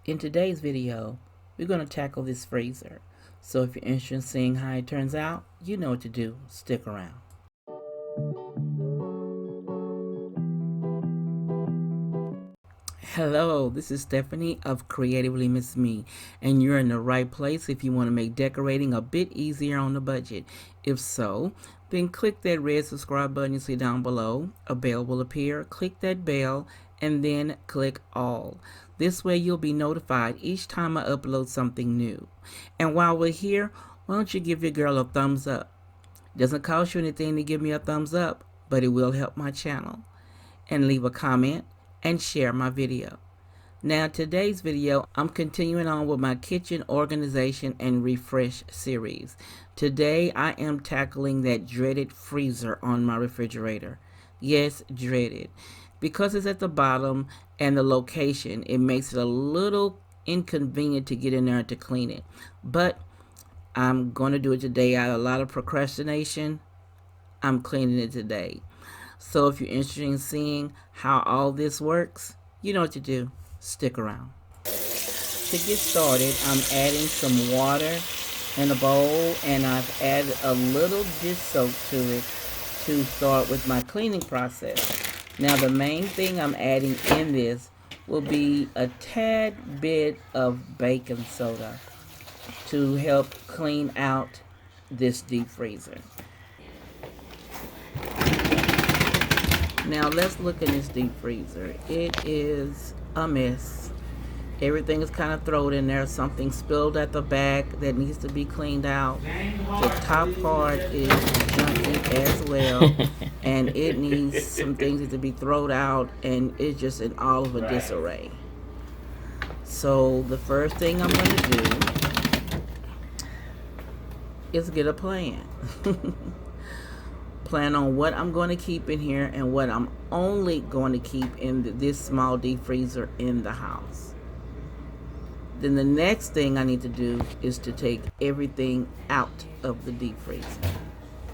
In today's video, we're going to tackle this freezer. So if you're interested in seeing how it turns out, you know what to do. Stick around. Hello, this is Stephanie of Creatively Miss Me, and you're in the right place if you want to make decorating a bit easier on the budget. If so, then click that red subscribe button you see down below. A bell will appear. Click that bell and then click all. This way you'll be notified each time I upload something new. And while we're here, why don't you give your girl a thumbs up? It doesn't cost you anything to give me a thumbs up, but it will help my channel. And leave a comment and share my video. Now today's video, I'm continuing on with my kitchen organization and refresh series. Today I am tackling that dreaded freezer on my refrigerator. Yes, dreaded. Because it's at the bottom and the location, it makes it a little inconvenient to get in there to clean it. But I'm going to do it today out of a lot of procrastination. I'm cleaning it today. So if you're interested in seeing how all this works, you know what to do. Stick around. To get started, I'm adding some water in a bowl, and I've added a little dish soap to it to start with my cleaning process. Now the main thing I'm adding in this will be a tad bit of baking soda to help clean out this deep freezer. Now let's look in this deep freezer. It is a mess. Everything is kind of thrown in there. Something spilled at the back that needs to be cleaned out. The top part is junky as well, and it needs some things to be thrown out, and it's just in all of a disarray. So the first thing I'm going to do is get a plan. Plan on what I'm going to keep in here and what I'm only going to keep in this small deep freezer in the house. Then the next thing I need to do is to take everything out of the deep freezer.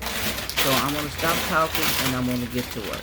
So I'm going to stop talking and I'm going to get to work.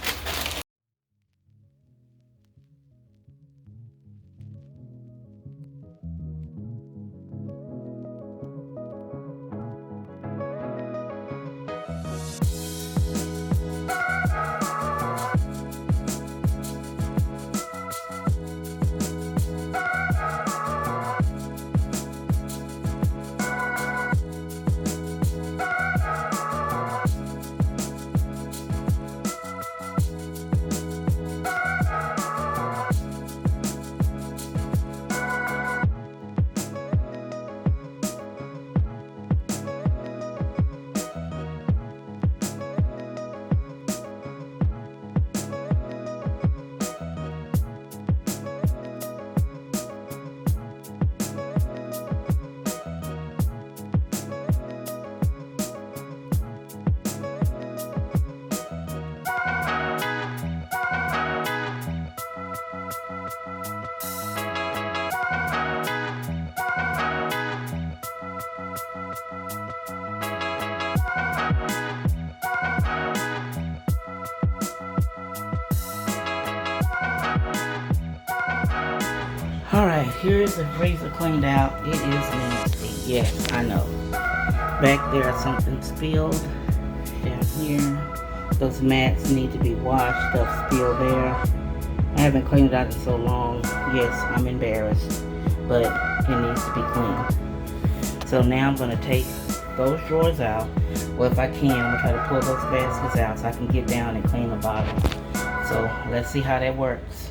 Alright, here's the freezer cleaned out. It is nasty. Yes, I know. Back there, something spilled. Down here, those mats need to be washed. Stuff spilled there. I haven't cleaned it out in so long. Yes, I'm embarrassed, but it needs to be cleaned. So now I'm going to take those drawers out. Well, if I can, I'm going to try to pull those baskets out so I can get down and clean the bottom. So let's see how that works.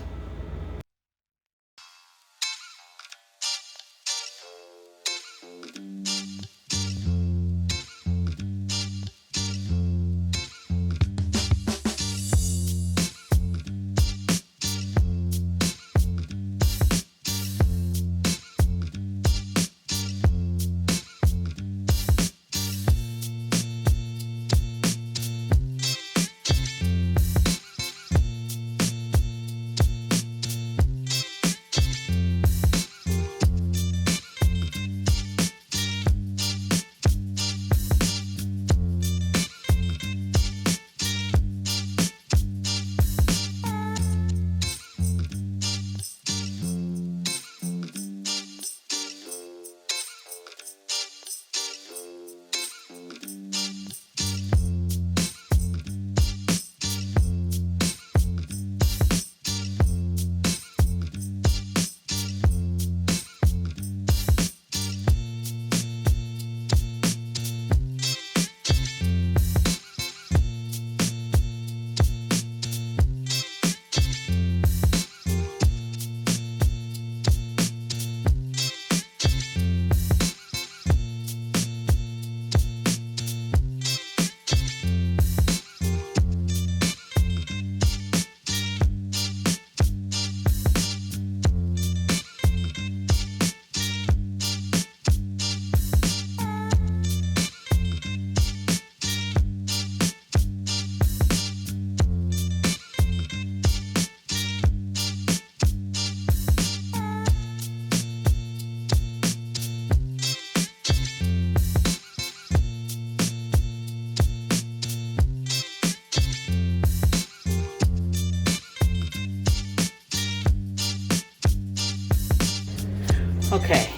Okay,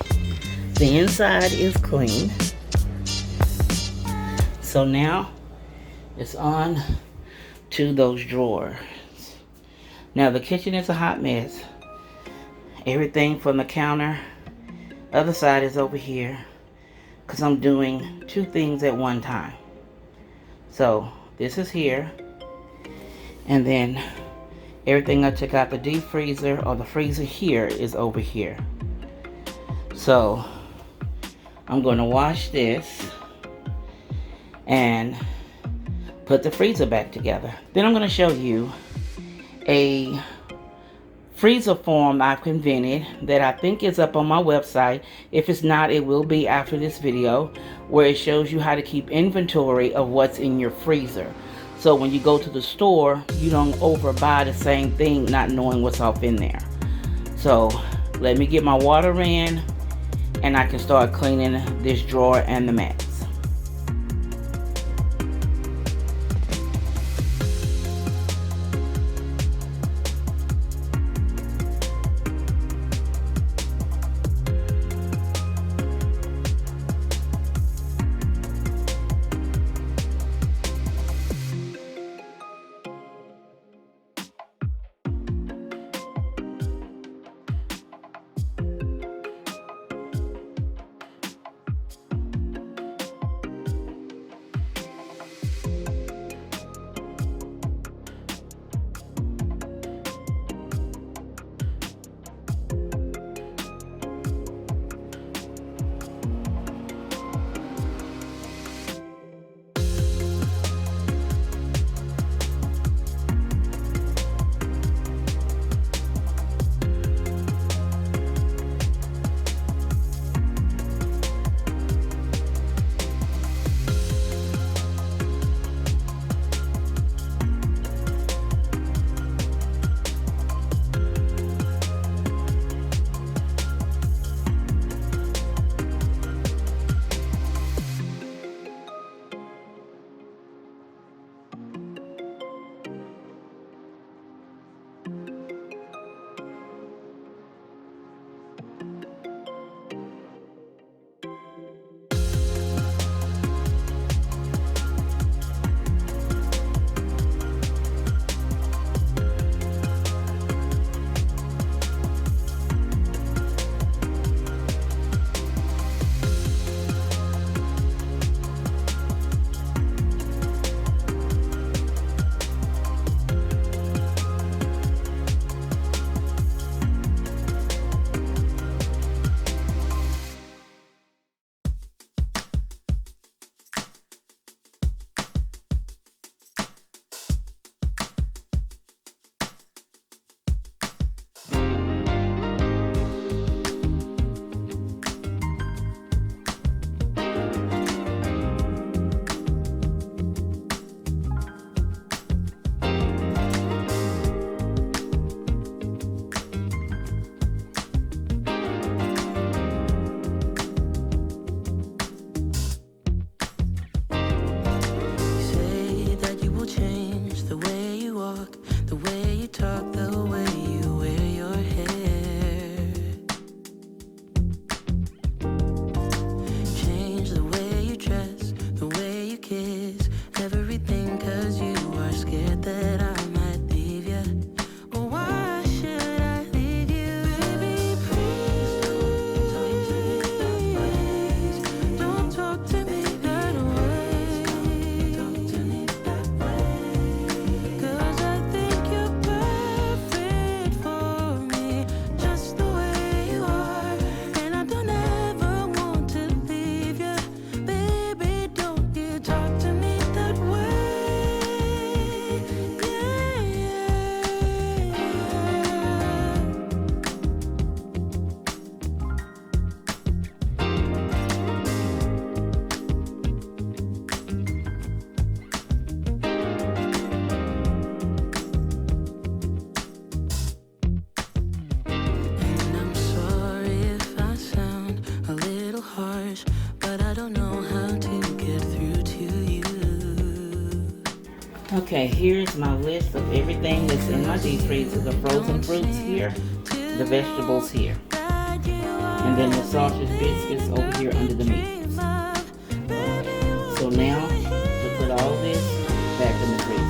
the inside is clean. So now it's on to those drawers. Now the kitchen is a hot mess. Everything from the counter, other side is over here, because I'm doing two things at one time. So this is here, and then everything I took out the deep freezer or the freezer here is over here. So I'm going to wash this and put the freezer back together. Then I'm going to show you a freezer form I've invented that I think is up on my website. If it's not, it will be after this video, where it shows you how to keep inventory of what's in your freezer. So when you go to the store, you don't overbuy the same thing not knowing what's off in there. So let me get my water in and I can start cleaning this drawer and the mats. Okay, here's my list of everything that's in my deep freezer. The frozen fruits here, the vegetables here. And then the sausage biscuits over here under the meat. So now, to put all this back in the freezer.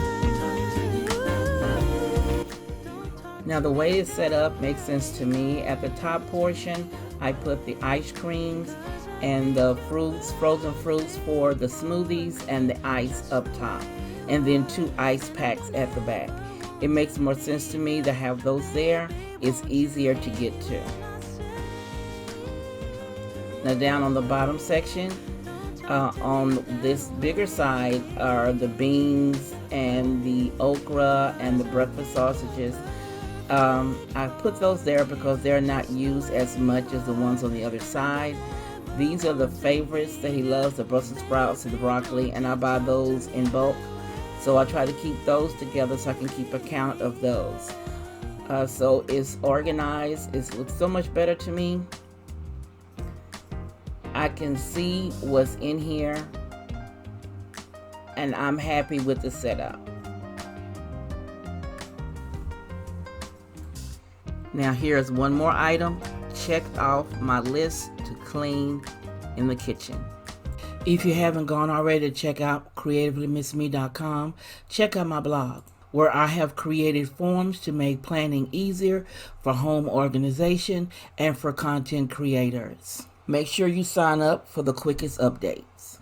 Now the way it's set up makes sense to me. At the top portion, I put the ice creams and the fruits, frozen fruits for the smoothies and the ice up top. And then 2 ice packs at the back. It makes more sense to me to have those there. It's easier to get to. Now down on the bottom section, on this bigger side are the beans and the okra and the breakfast sausages. I put those there because they're not used as much as the ones on the other side. These are the favorites that he loves, the Brussels sprouts and the broccoli, and I buy those in bulk. So I try to keep those together so I can keep account of those. So it's organized. It looks so much better to me. I can see what's in here, and I'm happy with the setup. Now here's one more item checked off my list to clean in the kitchen. If you haven't gone already to check out creativelymissme.com, check out my blog where I have created forms to make planning easier for home organization and for content creators. Make sure you sign up for the quickest updates.